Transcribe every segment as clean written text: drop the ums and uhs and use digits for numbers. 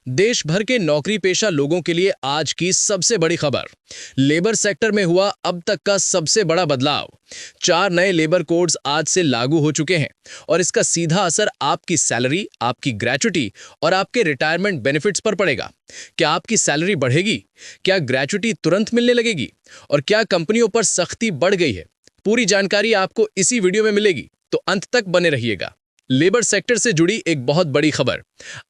देश भर के नौकरी पेशा लोगों के लिए आज की सबसे बड़ी खबर। लेबर सेक्टर में हुआ अब तक का सबसे बड़ा बदलाव। 4 नए लेबर कोड्स आज से लागू हो चुके हैं और इसका सीधा असर आपकी सैलरी, आपकी ग्रेच्युटी और आपके रिटायरमेंट बेनिफिट्स पर पड़ेगा। क्या आपकी सैलरी बढ़ेगी? क्या ग्रेच्युटी तुरंत मिलने लगेगी? और क्या कंपनियों पर सख्ती बढ़ गई है? पूरी जानकारी आपको इसी वीडियो में मिलेगी, तो अंत तक बने रहिएगा। लेबर सेक्टर से जुड़ी एक बहुत बड़ी खबर।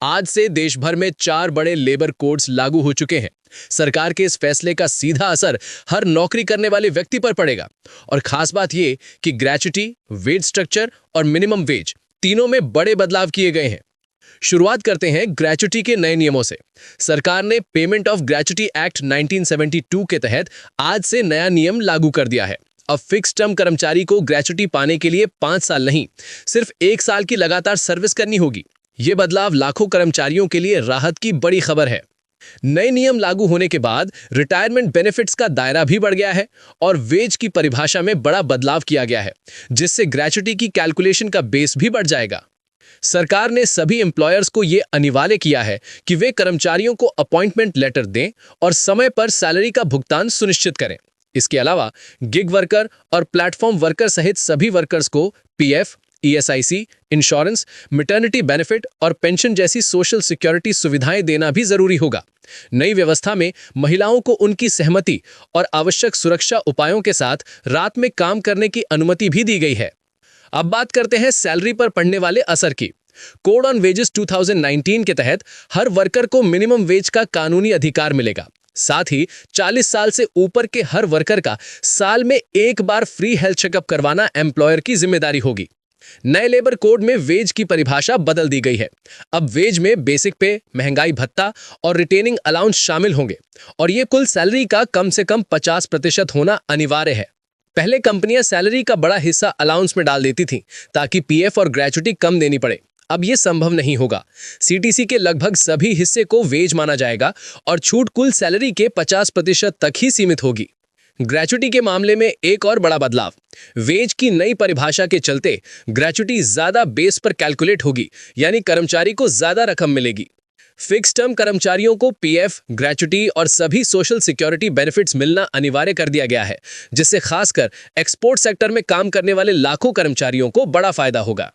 आज से देश भर में 4 बड़े लेबर कोड्स लागू हो चुके हैं। सरकार के इस फैसले का सीधा असर हर नौकरी करने वाले व्यक्ति पर पड़ेगा। और खास बात यह कि ग्रेच्युटी, वेज स्ट्रक्चर और मिनिमम वेज तीनों में बड़े बदलाव किए गए हैं। शुरुआत करते हैं ग्रेच्युटी के नए नियमों से। सरकार ने पेमेंट ऑफ ग्रेच्युटी एक्ट 1972 के तहत आज से नया नियम लागू कर दिया है। अब फिक्स टर्म कर्मचारी को ग्रेच्युटी पाने के लिए 5 साल नहीं, सिर्फ 1 साल की लगातार सर्विस करनी होगी। ये बदलाव लाखों कर्मचारियों के लिए राहत की बड़ी खबर है। नए नियम लागू होने के बाद रिटायरमेंट बेनिफिट्स का दायरा भी बढ़ गया है और वेज की परिभाषा में बड़ा बदलाव किया गया है, जिससे ग्रेच्युटी की कैलकुलेशन का बेस भी बढ़ जाएगा। सरकार ने सभी एम्प्लॉयर्स को यह अनिवार्य किया है कि वे कर्मचारियों को अपॉइंटमेंट लेटर दें और समय पर सैलरी का भुगतान सुनिश्चित करें। इसके अलावा गिग वर्कर और प्लेटफॉर्म वर्कर सहित सभी वर्कर्स को PF, ESIC, insurance, maternity benefit और पेंशन जैसी सोशल सिक्योरिटी सुविधाएं देना भी जरूरी होगा। नई व्यवस्था में महिलाओं को उनकी सहमति और आवश्यक सुरक्षा उपायों के साथ रात में काम करने की अनुमति भी दी गई है। अब बात करते हैं सैलरी पर पड़ने वाले असर की। कोड ऑन वेजेस 2019 के तहत हर वर्कर को मिनिमम वेज का कानूनी अधिकार मिलेगा। साथ ही 40 साल से ऊपर के हर वर्कर का साल में एक बार फ्री हेल्थ चेकअप करवाना एम्प्लॉयर की जिम्मेदारी होगी। नए लेबर कोड में वेज की परिभाषा बदल दी गई है। अब वेज में बेसिक पे, महंगाई भत्ता और रिटेनिंग अलाउंस शामिल होंगे और ये कुल सैलरी का कम से कम 50% होना अनिवार्य है। पहले कंपनियां सैलरी का बड़ा हिस्सा अलाउंस में डाल देती थीं ताकि पीएफ और ग्रेच्युटी कम देनी पड़े। अब यह संभव नहीं होगा। सीटीसी के लगभग सभी हिस्से को वेज माना जाएगा और छूट कुल सैलरी के 50% तक ही सीमित होगी। ग्रेच्युटी के मामले में एक और बड़ा बदलाव। वेज की नई परिभाषा के चलते ग्रेच्युटी ज्यादा बेस पर कैलकुलेट होगी, यानी कर्मचारी को ज्यादा रकम मिलेगी। फिक्स टर्म कर्मचारियों को पीएफ, ग्रेच्युटी और सभी सोशल सिक्योरिटी बेनिफिट्स मिलना अनिवार्य कर दिया गया है, जिससे खासकर एक्सपोर्ट सेक्टर में काम करने वाले लाखों कर्मचारियों को बड़ा फायदा होगा।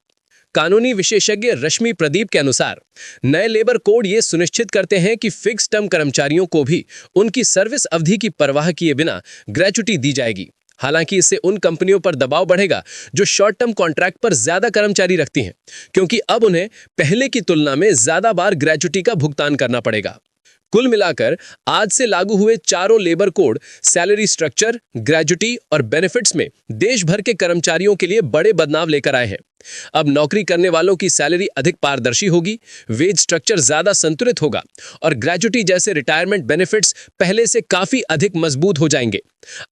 कानूनी विशेषज्ञ रश्मि प्रदीप के अनुसार नए लेबर कोड ये सुनिश्चित करते हैं कि फिक्स टर्म कर्मचारियों को भी उनकी सर्विस अवधि की परवाह किए बिना ग्रेच्युटी दी जाएगी। हालांकि इससे उन कंपनियों पर दबाव बढ़ेगा जो शॉर्ट टर्म कॉन्ट्रैक्ट पर ज्यादा कर्मचारी रखती हैं, क्योंकि अब उन्हें पहले की तुलना में ज्यादा बार ग्रेच्युटी का भुगतान करना पड़ेगा। कुल मिलाकर आज से लागू हुए चारों labour code salary structure, gratuity और बेनिफिट्स में देश भर के कर्मचारियों के लिए बड़े बदलाव लेकर आए हैं। अब नौकरी करने वालों की सैलरी अधिक पारदर्शी होगी, वेज स्ट्रक्चर ज्यादा संतुलित होगा और ग्रेच्युटी जैसे रिटायरमेंट बेनिफिट्स पहले से काफी अधिक मजबूत हो जाएंगे।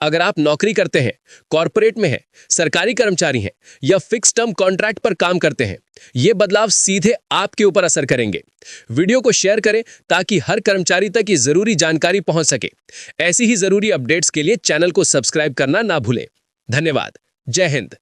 अगर आप नौकरी करते हैं, कॉर्पोरेट में हैं, सरकारी कर्मचारी हैं या फिक्स टर्म कॉन्ट्रैक्ट पर काम करते हैं, ये बदलाव सीधे आपके ऊपर असर करेंगे। वीडियो को शेयर करें ताकि हर कर्मचारी तक ये जरूरी जानकारी पहुंच सके। ऐसी ही जरूरी अपडेट्स के लिए चैनल को सब्सक्राइब करना ना भूलें। धन्यवाद। जय हिंद।